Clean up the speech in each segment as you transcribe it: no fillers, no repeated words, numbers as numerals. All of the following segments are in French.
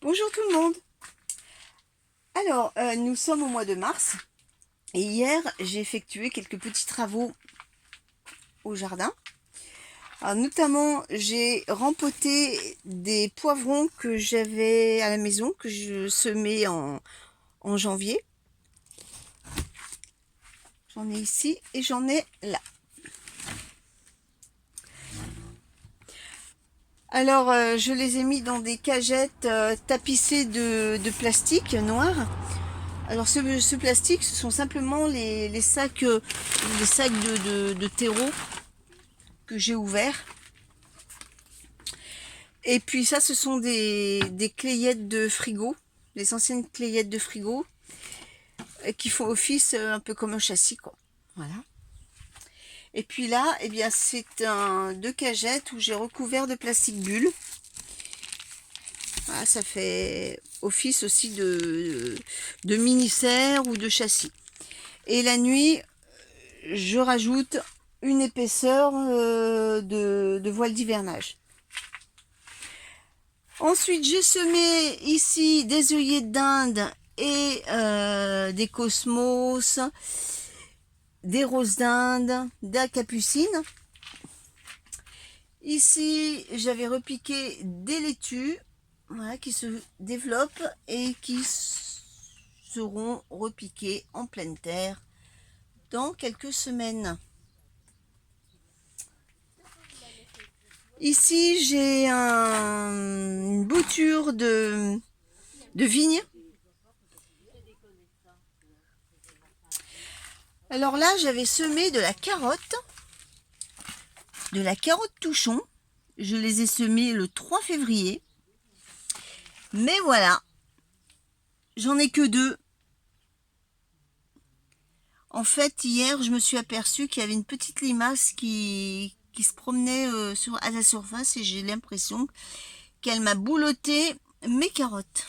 Bonjour tout le monde. Alors, nous sommes au mois de mars et hier, j'ai effectué quelques petits travaux au jardin. Alors, notamment, j'ai rempoté des poivrons que j'avais à la maison, que je semais en janvier. J'en ai ici et j'en ai là. Alors, je les ai mis dans des cagettes tapissées de plastique noir. Alors ce plastique, ce sont simplement les sacs de terreau que j'ai ouverts. Et puis ça, ce sont des clayettes de frigo, les anciennes clayettes de frigo, qui font office un peu comme un châssis, quoi. Voilà. Et puis là, eh bien, c'est deux cagettes où j'ai recouvert de plastique bulle. Voilà, ça fait office aussi de mini-serre ou de châssis. Et la nuit, je rajoute une épaisseur de voile d'hivernage. Ensuite, j'ai semé ici des œillets d'Inde et des cosmos, des roses d'Inde, des capucines. Ici, j'avais repiqué des laitues, voilà, qui se développent et qui seront repiquées en pleine terre dans quelques semaines. Ici, j'ai une bouture de vigne. Alors là, j'avais semé de la carotte touchon. Je les ai semées le 3 février. Mais voilà, j'en ai que deux. En fait, hier, je me suis aperçue qu'il y avait une petite limace qui se promenait à la surface et j'ai l'impression qu'elle m'a boulotté mes carottes.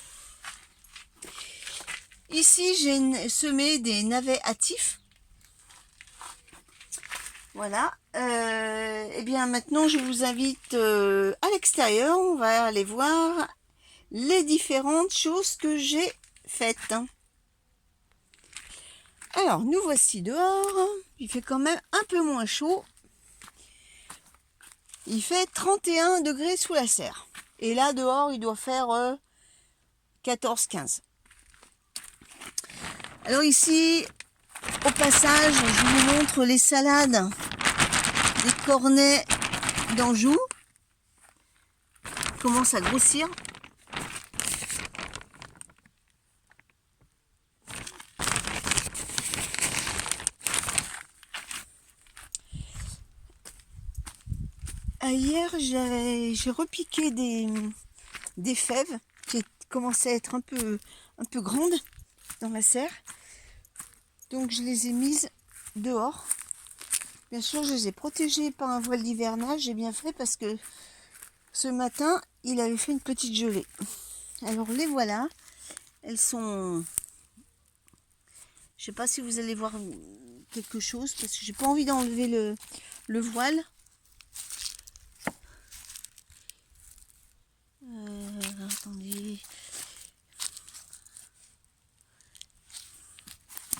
Ici, j'ai semé des navets hâtifs. Voilà. Et bien maintenant, je vous invite à l'extérieur. On va aller voir les différentes choses que j'ai faites. Alors, nous voici dehors. Il fait quand même un peu moins chaud. Il fait 31 degrés sous la serre. Et là, dehors, il doit faire 14-15. Alors ici, au passage, je vous montre les salades des cornets d'Anjou. Commence à grossir. Hier, j'ai repiqué des fèves qui commençaient à être un peu grandes dans la serre. Donc je les ai mises dehors. Bien sûr, je les ai protégées par un voile d'hivernage. J'ai bien fait parce que ce matin, il avait fait une petite gelée. Alors les voilà. Elles sont... Je sais pas si vous allez voir quelque chose parce que j'ai pas envie d'enlever le voile. Attendez.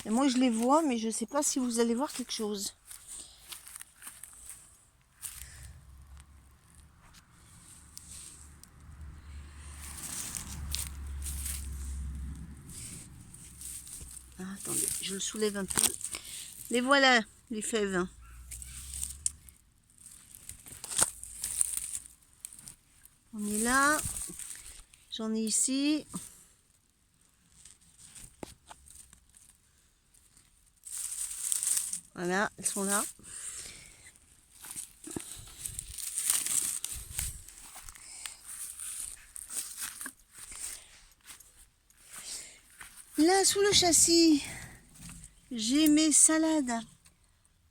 Et moi je les vois, mais je sais pas si vous allez voir quelque chose. Ah, attendez, je le soulève un peu. Les voilà, les fèves. On est là. J'en ai ici. Voilà, elles sont là. Là, sous le châssis, j'ai mes salades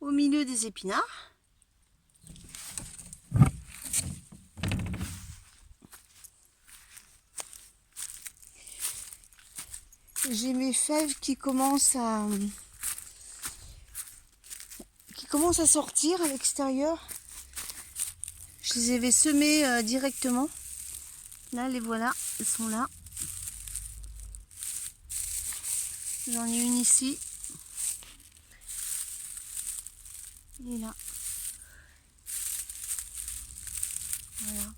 au milieu des épinards. J'ai mes fèves qui commencent à sortir à l'extérieur. Je les avais semées directement. Là, les voilà, elles sont là. J'en ai une ici. Et là. Voilà.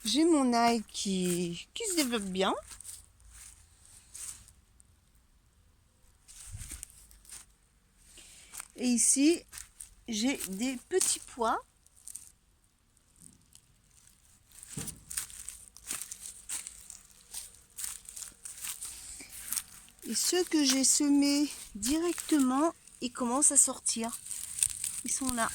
J'ai mon ail qui se développe bien. Et ici, j'ai des petits pois. Et ceux que j'ai semés directement, ils commencent à sortir. Ils sont là.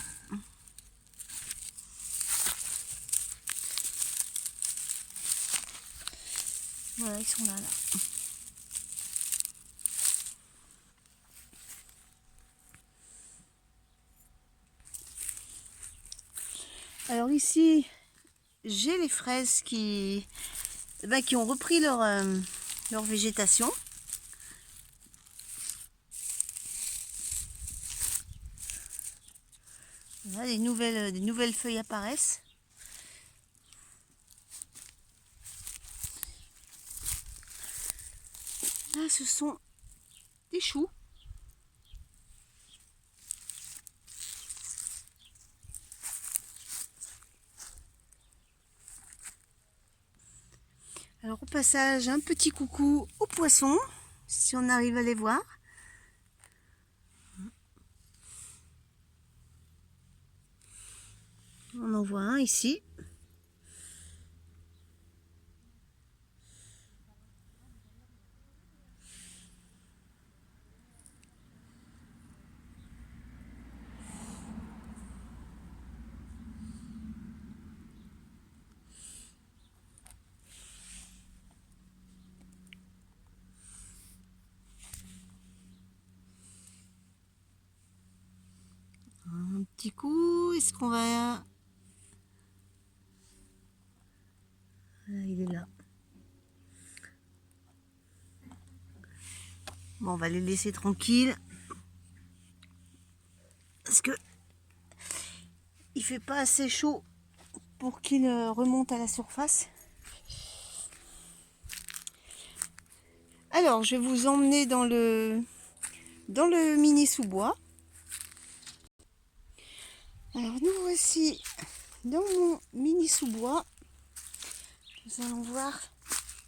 Voilà, ils sont là. Alors ici, j'ai les fraises qui ont repris leur végétation. Là, des nouvelles feuilles apparaissent. Là, ce sont des choux. Alors au passage, un petit coucou aux poissons, si on arrive à les voir. On en voit un ici. Un petit coup, est-ce qu'on va... Ah, il est là. Bon, on va les laisser tranquilles. Parce que il fait pas assez chaud pour qu'ils remontent à la surface. Alors, je vais vous emmener dans le mini sous-bois. Alors, nous voici dans mon mini sous-bois. Nous allons voir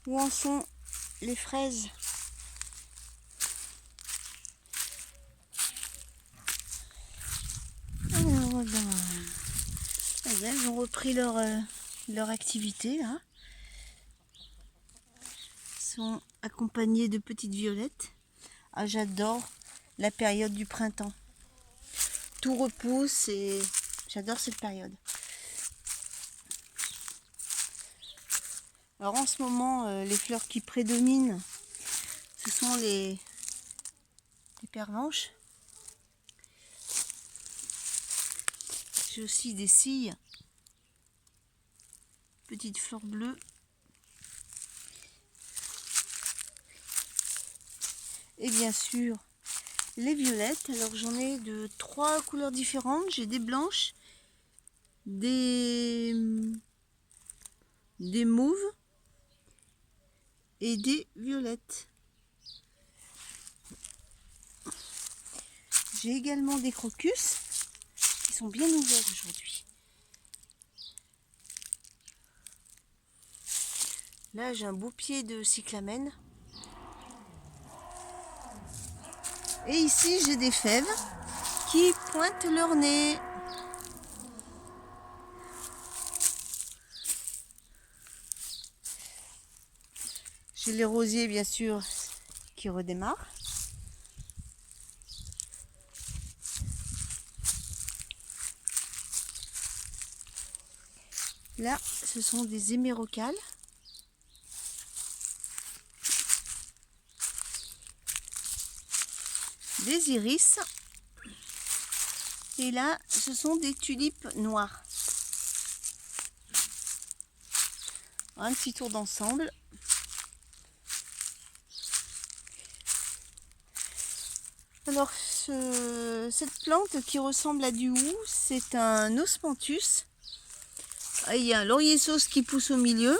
où en sont les fraises. Alors, elles ont repris leur activité là. Elles sont accompagnées de petites violettes. Ah, j'adore la période du printemps. Tout repousse et j'adore cette période. Alors en ce moment, les fleurs qui prédominent, ce sont les pervenches. J'ai aussi des cygnes, petites fleurs bleues. Et bien sûr, les violettes. Alors j'en ai de 3 couleurs différentes. J'ai des blanches, des mauves et des violettes. J'ai également des crocus qui sont bien ouverts aujourd'hui. Là, j'ai un beau pied de cyclamène. Et ici, j'ai des fèves qui pointent leur nez. J'ai les rosiers, bien sûr, qui redémarrent. Là, ce sont des hémérocales. Des iris. Et là, ce sont des tulipes noires. Un petit tour d'ensemble. Alors, cette plante qui ressemble à du hou, c'est un osmanthus. Il y a un laurier sauce qui pousse au milieu.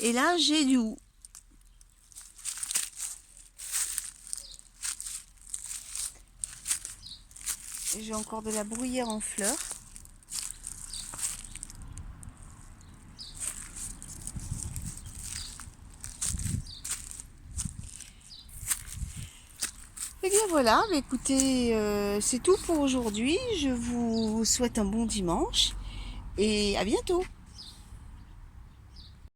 Et là, j'ai du hou. J'ai encore de la bruyère en fleurs. Et bien voilà, écoutez, c'est tout pour aujourd'hui. Je vous souhaite un bon dimanche et à bientôt.